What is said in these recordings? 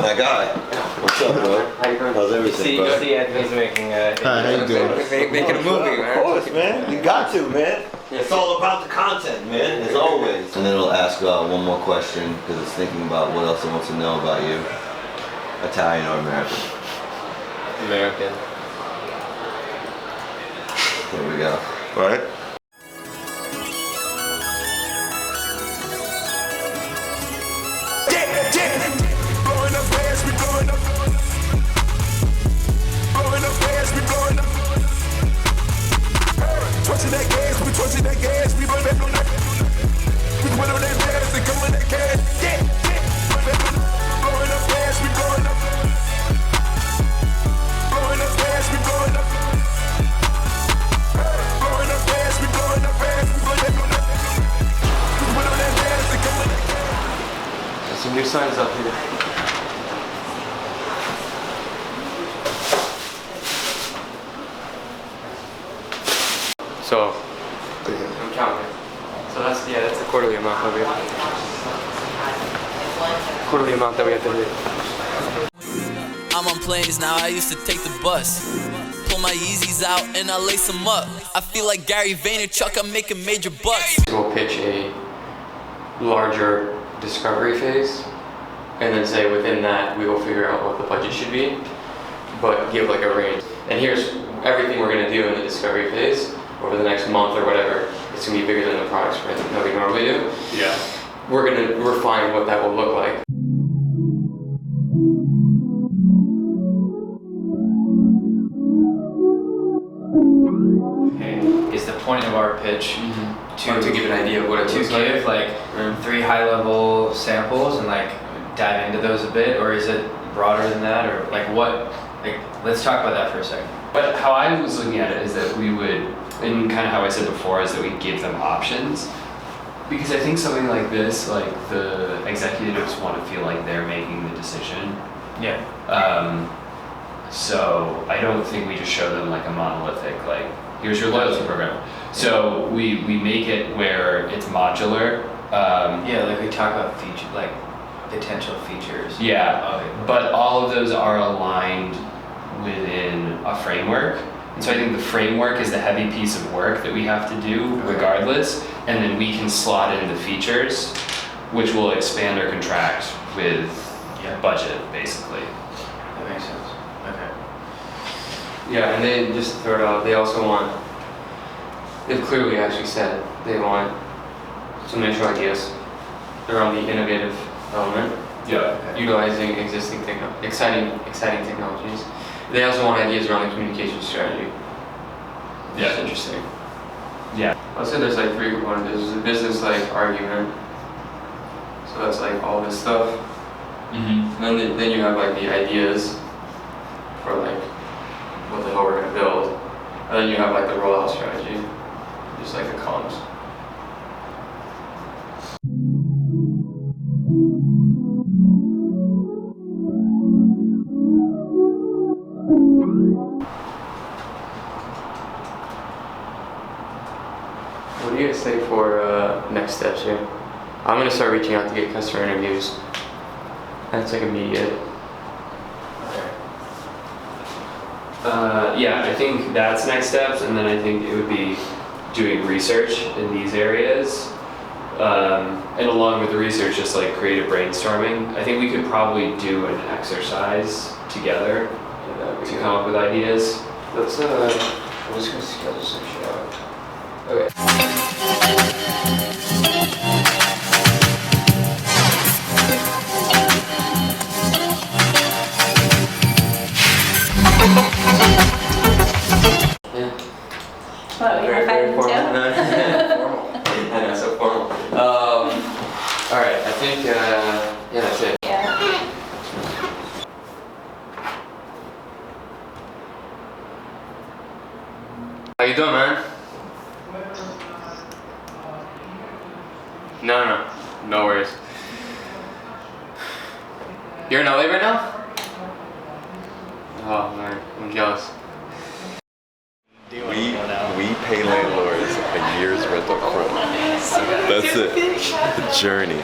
My guy. What's up, bro? How you doing? How's everything, bro? You see Anthony's making Hi, how you doing? making a movie, man. Of course, man. You got to, man. It's all about the content, man, as always. And then it'll ask one more question, because it's thinking about what else it wants to know about you. Italian or American? American. There we go. All right. Some new signs up here. So, I'm counting. So that's the quarterly amount that we have. Quarterly amount that we have to hit. I'm on planes now, I used to take the bus. Pull my Yeezys out and I lace them up. I feel like Gary Vaynerchuk, I'm making major bucks. We'll pitch a larger discovery phase, and then say within that we will figure out what the budget should be, but give like a range. And here's everything we're going to do in the discovery phase over the next month or whatever. It's going to be bigger than the product sprint that we normally do. Yeah. We're going to refine what that will look like. Is the point of our pitch To give an idea of what it to looks give like. 3 high-level samples and like dive into those a bit, or is it broader than that, or like what? Like, let's talk about that for a second. But how I was looking at it is that we would, and kind of how I said before, is that we give them options. Because I think something like this, like the executives want to feel like they're making the decision. Yeah. So I don't think we just show them like a monolithic, like, here's your loyalty program. So we make it where it's modular. Yeah, like we talk about feature, like potential features. Yeah, Okay. but all of those are aligned within a framework. And so I think the framework is the heavy piece of work that we have to do regardless, and then we can slot in the features, which will expand or contract with budget, basically. That makes sense. Okay. Yeah, and they just to throw it out, they also want, they've clearly actually said they want some initial ideas around the innovative element. Yeah. Utilizing existing exciting technologies. They also want ideas around the communication strategy. Yeah. That's interesting. Yeah. I'll say there's like 3 components. There's the business like argument. So that's like all this stuff. Mm-hmm. And then you have like the ideas for like what the hell we're gonna build. And then you have like the rollout strategy. Just like the comms. What do you guys think for next steps here? I'm gonna start reaching out to get customer interviews. That's like immediate. Yeah, I think that's next steps, and then I think it would be doing research in these areas. And along with the research, just like creative brainstorming. I think we could probably do an exercise together to come up with ideas. Let's I'm just gonna schedule some shit out. Okay. What, we high five formal. too? Formal. I know, so formal. Alright, I think, yeah, that's it. Yeah. How you doing, man? No worries. You're in LA right now? Oh man, I'm jealous. We pay landlords a year's rent up front. That's it. The journey.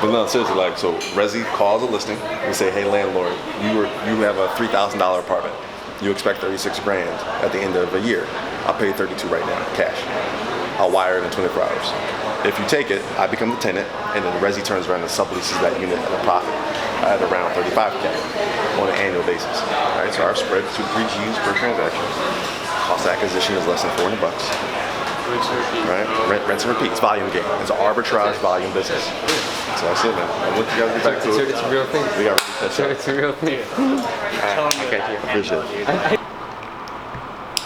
But no, seriously, like, so Rezi calls a listing. We say, hey, landlord, you have a $3,000 apartment. You expect 36 grand at the end of a year. I'll pay you 32 right now, cash. I'll wire it in 24 hours. If you take it, I become the tenant, and then Rezi turns around and subleases that unit at a profit at around 35K on an annual basis. All right, so our spread is 2 to 3 G's per transaction. Cost of acquisition is less than $400. Right? Rents and repeats, volume game. It's an arbitrage volume business. So that's it, man. And what you gotta get back to it. It's a real thing. We gotta read that. It's a real thing. Appreciate it. I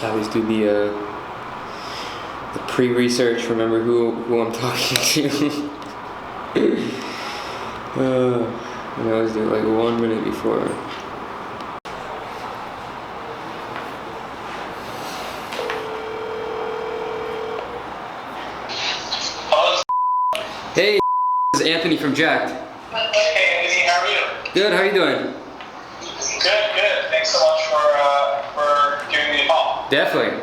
always do the pre-research. Remember who I'm talking to. I always do it like 1 minute before. Hey, this is Anthony from Jacked. Hey, Anthony, how are you? Good, how are you doing? Good. Thanks so much for giving me a call. Definitely.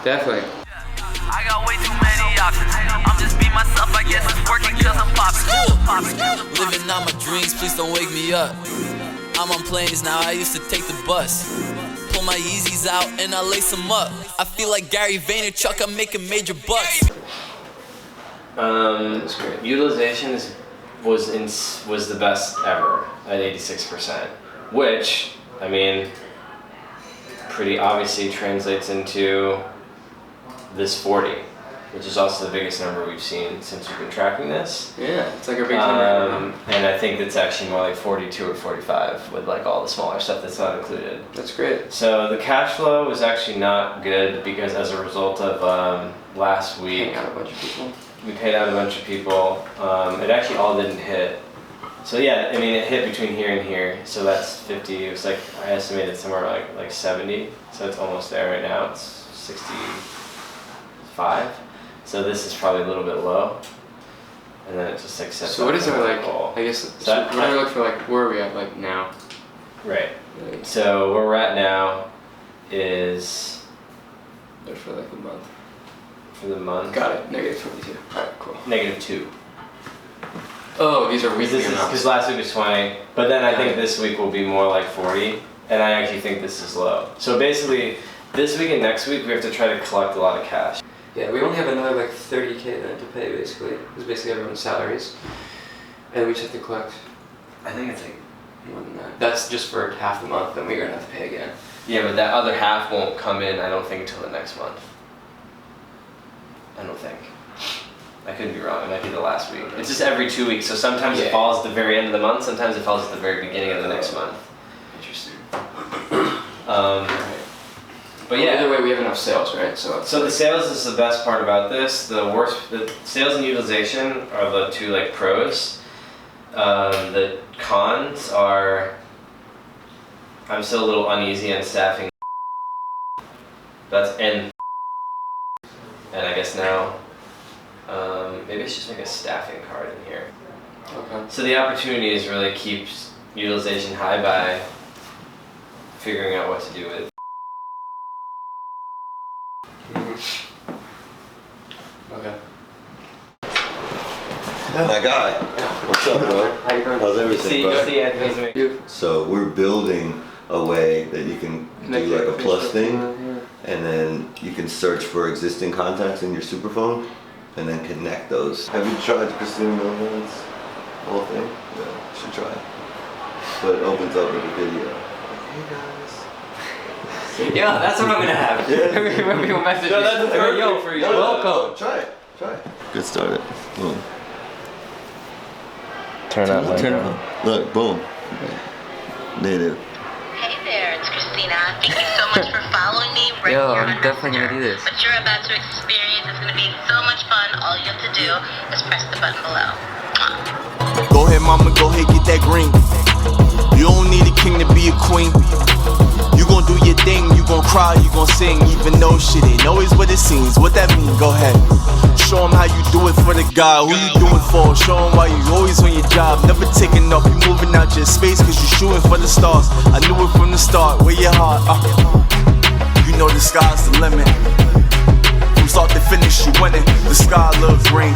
I got way too many options. I'm just being myself, I guess it's working cause I'm popping. Living out my dreams, please don't wake me up. I'm on planes now, I used to take the bus. Pull my Yeezys out and I lace them up. I feel like Gary Vaynerchuk, I'm making major bucks. Utilization was the best ever at 86%, which, I mean, pretty obviously translates into this 40, which is also the biggest number we've seen since we've been tracking this. Yeah, it's like our big number. And I think it's actually more like 42 or 45 with like all the smaller stuff that's not included. That's great. So the cash flow was actually not good because as a result of last week, Paying out a bunch of people. we paid out a bunch of people. It actually all didn't hit. So yeah, I mean it hit between here and here. So that's 50. It was like I estimated somewhere like 70. So it's almost there right now. It's 65. So this is probably a little bit low. And then it just like sets So what up is it for like? goal. I guess. So What do we look for? Like where are we at? Like now? Right. Like, So where we're at now is but for like a month. for the month. Got it. -22. All right, cool. -2. Oh, these are weekly Because amounts. last week was 20, but then I think this week will be more like 40, and I actually think this is low. So basically, this week and next week we have to try to collect a lot of cash. Yeah, we only have another like 30K then to pay basically. It's basically everyone's salaries, and we just have to collect I think it's like, more than that. That's just for half the month, then we're gonna have to pay again. yeah, but that other half won't come in, I don't think, until the next month. I don't think. I could be wrong, it might be the last week. It's just every 2 weeks, so sometimes it Yeah. falls at the very end of the month, sometimes it falls at the very beginning of the next month. Interesting. But yeah. Either way, we have enough sales, right? So it's So the sales is the best part about this. The sales and utilization are the two like pros. The cons are I'm still a little uneasy on staffing. That's and I guess now maybe I should just make a staffing card in here. okay. So the opportunity is really keeps utilization high by figuring out what to do with. Okay. My guy. What's up, bro? How you doing? How's everything, bro? See Anthony's make- So we're building a way that you can do like a plus thing, and then you can search for existing contacts in your superphone, and then connect those. Have you tried Christina Millman's whole thing? Yeah, you should try it. But it opens up with a video. Hey guys. Yeah, that's what I'm gonna have. Yeah. When people message me, that's hey, yo, perfect for you. welcome. Try it. Good start it. Boom. Turn that light Turn it on. on. Look, boom. Native. Hey there, it's Christina. Thank you so much for following me right Yo, here I'm on definitely gonna Messenger. do this. What you're about to experience is gonna be so much fun. All you have to do is press the button below. Go ahead, mama, go ahead, get that green. You don't need a king to be a queen. You gon' do your thing, you gon' cry, you gon' sing. Even though shit ain't always what it seems. What that mean? Go ahead. Show 'em how you do it for the guy. Who you do it for? Show 'em why you always on your job. Never taking off, you moving out your space cause you shooting for the stars. I knew it from the start, where your heart. You know the sky's the limit. From start to finish, you winning. The sky looks green.